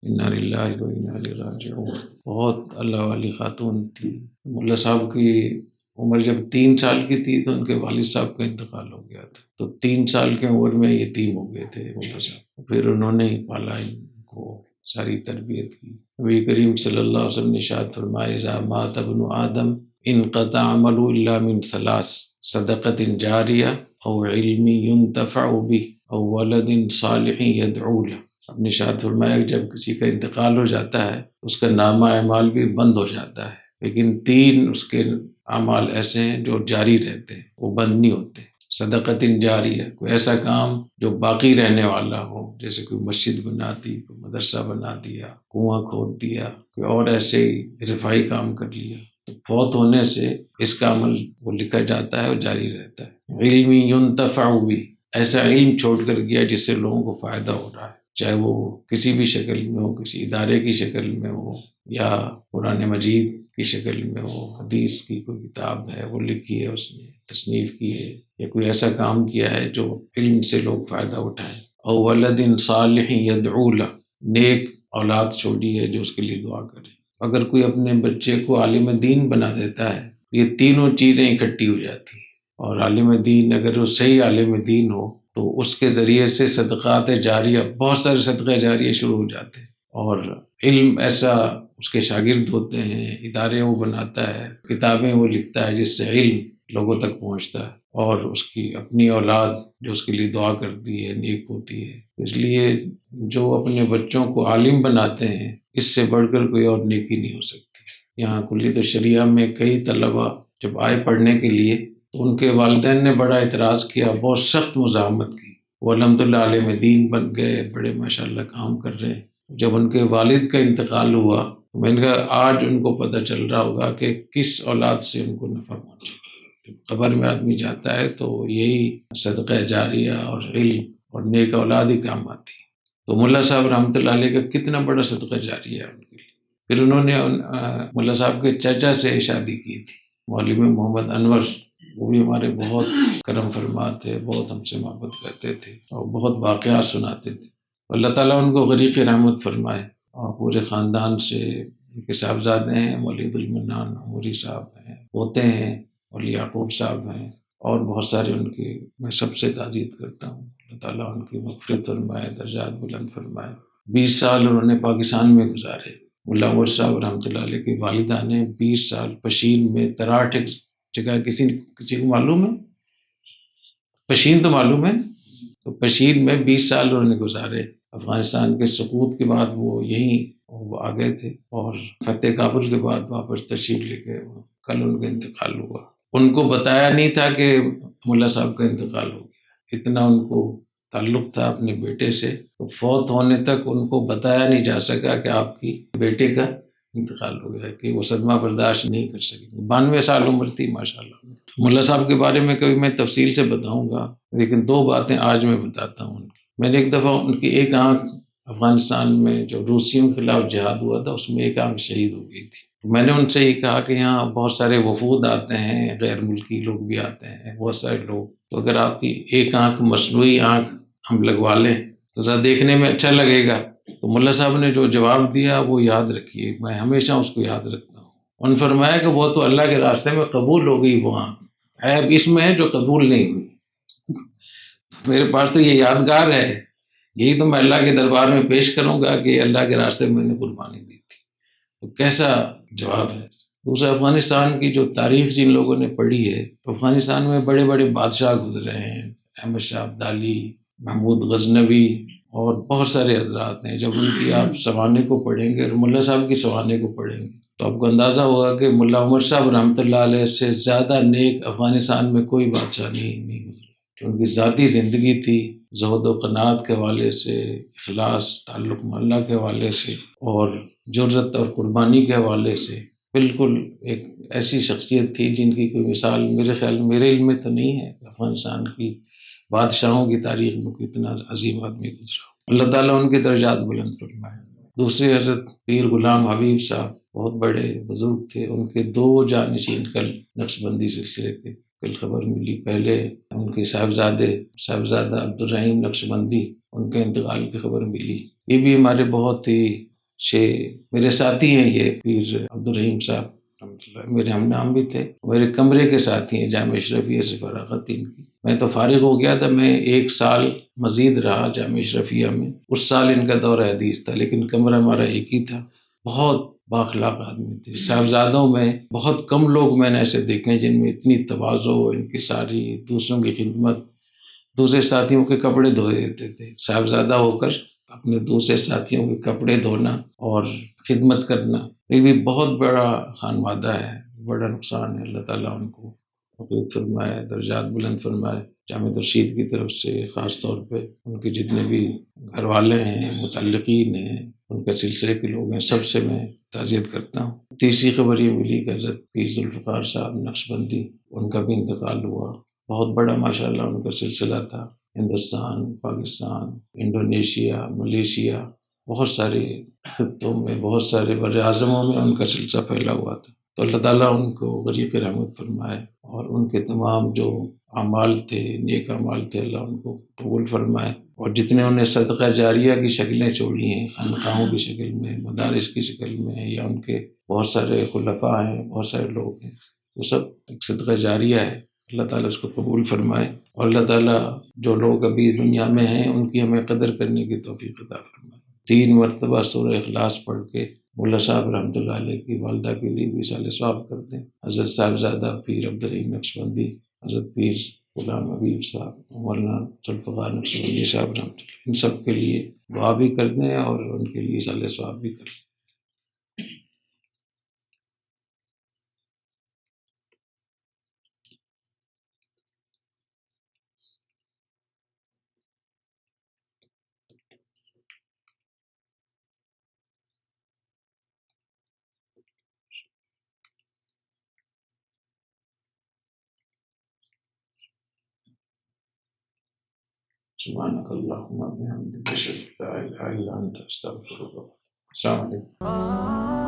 انا للہ و انا الیہ راجعون۔ بہت اللہ والی خاتون تھی۔ ملا صاحب کی عمر جب 3 سال کی تھی تو ان کے والد صاحب کا انتقال ہو گیا تھا، تو 3 سال کی عمر میں یتیم ہو گئے تھے ملا صاحب۔ پھر انہوں نے ہی پالا ان کو، ساری تربیت کی۔ نبی کریم صلی اللہ علیہ وسلم نے ارشاد فرمایا اذا مات ابن آدم انقطع عمله الا من 3 صدقۃ جاریہ او علم ينتفع به او ولد صالح يدعو له۔ اپنے ارشاد فرمایا کہ جب کسی کا انتقال ہو جاتا ہے اس کا نامہ اعمال بھی بند ہو جاتا ہے، لیکن 3 اس کے اعمال ایسے ہیں جو جاری رہتے ہیں، وہ بند نہیں ہوتے۔ صدقۃ جاریہ، کوئی ایسا کام جو باقی رہنے والا ہو، جیسے کوئی مسجد بنا دی، کوئی مدرسہ بنا دیا، کنواں کھود دیا، کوئی اور ایسے ہی رفاہی کام کر لیا، تو فوت ہونے سے اس کا عمل وہ لکھا جاتا ہے اور جاری رہتا ہے۔ علم ينتفع به، ایسا علم چھوڑ کر گیا جس سے لوگوں کو فائدہ ہو رہا ہے، چاہے وہ کسی بھی شکل میں ہو، کسی ادارے کی شکل میں ہو یا قرآن مجید کی شکل میں ہو، حدیث کی کوئی کتاب ہے وہ لکھی ہے، اس نے تصنیف کی ہے، یا کوئی ایسا کام کیا ہے جو علم سے لوگ فائدہ اٹھائیں۔ او ولد صالح يدعو له، نیک اولاد چھوڑی ہے جو اس کے لیے دعا کرے۔ اگر کوئی اپنے بچے کو عالم دین بنا دیتا ہے، یہ تینوں چیزیں اکٹھی ہو جاتی ہیں، اور عالم دین اگر وہ صحیح عالم دین ہو تو اس کے ذریعے سے صدقات جاریہ، بہت سارے صدقہ جاریہ شروع ہو جاتے ہیں، اور علم ایسا اس کے شاگرد ہوتے ہیں، ادارے وہ بناتا ہے، کتابیں وہ لکھتا ہے جس سے علم لوگوں تک پہنچتا ہے، اور اس کی اپنی اولاد جو اس کے لیے دعا کرتی ہے، نیک ہوتی ہے۔ اس لیے جو اپنے بچوں کو عالم بناتے ہیں، اس سے بڑھ کر کوئی اور نیکی نہیں ہو سکتی۔ یہاں کلیت الشریعہ میں کئی طلبہ جب آئے پڑھنے کے لیے تو ان کے والدین نے بڑا اعتراض کیا، بہت سخت مزاحمت کی۔ وہ الحمدللہ عالم دین بن گئے، بڑے ماشاءاللہ کام کر رہے ہیں۔ جب ان کے والد کا انتقال ہوا تو میں نے کہا آج ان کو پتہ چل رہا ہوگا کہ کس اولاد سے ان کو نفع پہنچے۔ جب قبر میں آدمی جاتا ہے تو یہی صدقہ جاریہ اور علم اور نیک اولاد ہی کام آتی ہے۔ تو ملا صاحب رحمۃ اللہ علیہ کا کتنا بڑا صدقہ جاریہ ہے ان کے لیے۔ پھر انہوں نے ملا صاحب کے چچا سے شادی کی تھی، مولوی محمد انور، وہ بھی ہمارے بہت کرم فرما تھے، بہت ہم سے محبت کرتے تھے اور بہت واقعات سناتے تھے۔ اللہ تعالیٰ ان کو غریق رحمت فرمائے، اور پورے خاندان سے ان کے صاحبزادے ہیں، ولید المنان عمری صاحب ہیں، پوتے ہیں، اور یعقوب صاحب ہیں، اور بہت سارے ان کی میں سب سے تعزیت کرتا ہوں۔ اللہ تعالیٰ ان کی مغفرت فرمائے، درجات بلند فرمائے۔ 20 سال انہوں نے پاکستان میں گزارے۔ ملا عمر صاحب رحمۃ اللہ علیہ کی والدہ نے 20 سال پشین میں، تراٹ ایک جگہ، کسی کو معلوم ہے؟ پشین تو معلوم ہے، تو پشین میں 20 سال انہوں نے گزارے۔ افغانستان کے سقوط کے بعد وہ یہیں آ گئے تھے، اور فتح کابل کے بعد واپس تشریف لے گئے۔ کل ان کا انتقال ہوا۔ ان کو بتایا نہیں تھا کہ ملا صاحب کا انتقال ہو گیا، اتنا ان کو تعلق تھا اپنے بیٹے سے، تو فوت ہونے تک ان کو بتایا نہیں جا سکا کہ آپ کی بیٹے کا انتقال ہو گیا، کہ وہ صدمہ برداشت نہیں کر سکے۔ 92 سال عمر تھی ماشاءاللہ۔ ملا صاحب کے بارے میں کبھی میں تفصیل سے بتاؤں گا، لیکن 2 باتیں آج میں بتاتا ہوں۔ میں نے ایک دفعہ ان کی ایک آنکھ، افغانستان میں جو روسیوں کے خلاف جہاد ہوا تھا اس میں ایک آنکھ شہید ہو گئی تھی، تو میں نے ان سے یہ کہا کہ یہاں بہت سارے وفود آتے ہیں، غیر ملکی لوگ بھی آتے ہیں، بہت سارے لوگ، تو اگر آپ کی ایک آنکھ، مصنوعی آنکھ ہم لگوا لیں تو ذرا دیکھنے میں اچھا لگے گا۔ تو ملا صاحب نے جو جواب دیا وہ یاد رکھیے، میں ہمیشہ اس کو یاد رکھتا ہوں۔ انہوں نے فرمایا کہ وہ تو اللہ کے راستے میں قبول ہو گئی، وہ آنکھ عیب اس میں ہے جو قبول نہیں ہوئی۔ میرے پاس تو یہ یادگار ہے، یہی تو میں اللہ کے دربار میں پیش کروں گا کہ اللہ کے راستے میں نے قربانی دی تھی۔ تو کیسا جواب ہے۔ دوسرا، افغانستان کی جو تاریخ جن لوگوں نے پڑھی ہے، تو افغانستان میں بڑے بڑے بادشاہ گزرے ہیں، احمد شاہ ابدالی، محمود غزنوی، اور بہت سارے حضرات ہیں۔ جب ان کی آپ سوانح کو پڑھیں گے اور ملا صاحب کی سوانح کو پڑھیں گے تو آپ کو اندازہ ہوگا کہ ملا عمر صاحب رحمۃ اللہ علیہ سے زیادہ نیک افغانستان میں کوئی بادشاہ نہیں گزرا۔ کہ ان کی ذاتی زندگی تھی، زہد و قناعت کے حوالے سے، اخلاص، تعلق مع اللہ کے حوالے سے، اور جرأت اور قربانی کے حوالے سے بالکل ایک ایسی شخصیت تھی جن کی کوئی مثال میرے خیال، میرے علم میں تو نہیں ہے۔ افغانستان کی بادشاہوں کی تاریخ میں کوئی اتنا عظیم آدمی گزرا۔ اللہ تعالیٰ ان کے درجات بلند فرمائے۔ دوسرے حضرت پیر غلام حبیب صاحب بہت بڑے بزرگ تھے، ان کے 2 جانشین کل نقشبندی سلسلے کے کل خبر ملی۔ پہلے ان کے صاحبزادہ عبدالرحیم نقشبندی، ان کے انتقال کی خبر ملی۔ یہ بھی ہمارے بہت ہی میرے ساتھی ہیں یہ پیر عبدالرحیم صاحب رحمۃ اللہ، میرے ہم نام بھی تھے، میرے کمرے کے ساتھی ہیں جامعہ اشرفیہ سے فراغت ان کی۔ میں تو فارغ ہو گیا تھا، میں 1 سال مزید رہا جامعہ اشرفیہ میں، اس سال ان کا دورہ حدیث تھا، لیکن کمرہ ہمارا ایک ہی تھا۔ بہت بااخلاق آدمی تھے۔ صاحبزادوں میں بہت کم لوگ میں نے ایسے دیکھے ہیں جن میں اتنی تواضع، ان کی ساری دوسروں کی خدمت، دوسرے ساتھیوں کے کپڑے دھو دیتے تھے، صاحبزادہ ہو کر اپنے دوسرے ساتھیوں کے کپڑے دھونا اور خدمت کرنا، یہ بھی بہت بڑا خانوادہ ہے، بڑا نقصان ہے۔ اللہ تعالیٰ ان کو تقویت فرمائے، درجات بلند فرمائے۔ جامع رشید کی طرف سے خاص طور پہ ان کے جتنے بھی گھر والے ہیں، متعلقین ہیں، ان کے سلسلے کے لوگ ہیں، سب سے میں تعزیت کرتا ہوں۔ تیسری خبر یہ ملی کہ حضرت پیر ذوالفقار صاحب نقشبندی، ان کا بھی انتقال ہوا۔ بہت بڑا ماشاءاللہ ان کا سلسلہ تھا، ہندوستان، پاکستان، انڈونیشیا، ملیشیا، بہت سارے خطوں میں، بہت سارے بر اعظموں میں ان کا سلسلہ پھیلا ہوا تھا۔ تو اللہ تعالیٰ ان کو غریق رحمت فرمائے، اور ان کے تمام جو اعمال تھے، نیک اعمال تھے، اللہ ان کو قبول فرمائے، اور جتنے انہیں صدقہ جاریہ کی شکلیں چھوڑی ہیں، خانقاہوں کی شکل میں، مدارس کی شکل میں، یا ان کے بہت سارے خلفاء ہیں، بہت سارے لوگ ہیں، وہ سب ایک صدقہ جاریہ ہے۔ اللہ تعالیٰ اس کو قبول فرمائے، اور اللہ تعالیٰ جو لوگ ابھی دنیا میں ہیں ان کی ہمیں قدر کرنے کی توفیق عطا فرمائے۔ 3 مرتبہ سورہ اخلاص پڑھ کے ملا صاحب رحمۃ اللہ علیہ کی والدہ کے لیے بھی اصال ثواب کرتے ہیں۔ حضرت صاحبزادہ پیر عبدالرحیم نقشبندی، حضرت پیر غلام حبیب صاحب، مولانا ذوالفقار نقشبندی صاحب رحمۃ اللہ، ان سب کے لیے دعا بھی کر دیں اور ان کے لیے اصال ثواب بھی کر دیں۔ سبحانک اللہم و بحمدک، اشہد ان لا الہ الا انت، استغفرک۔ السلام علیکم۔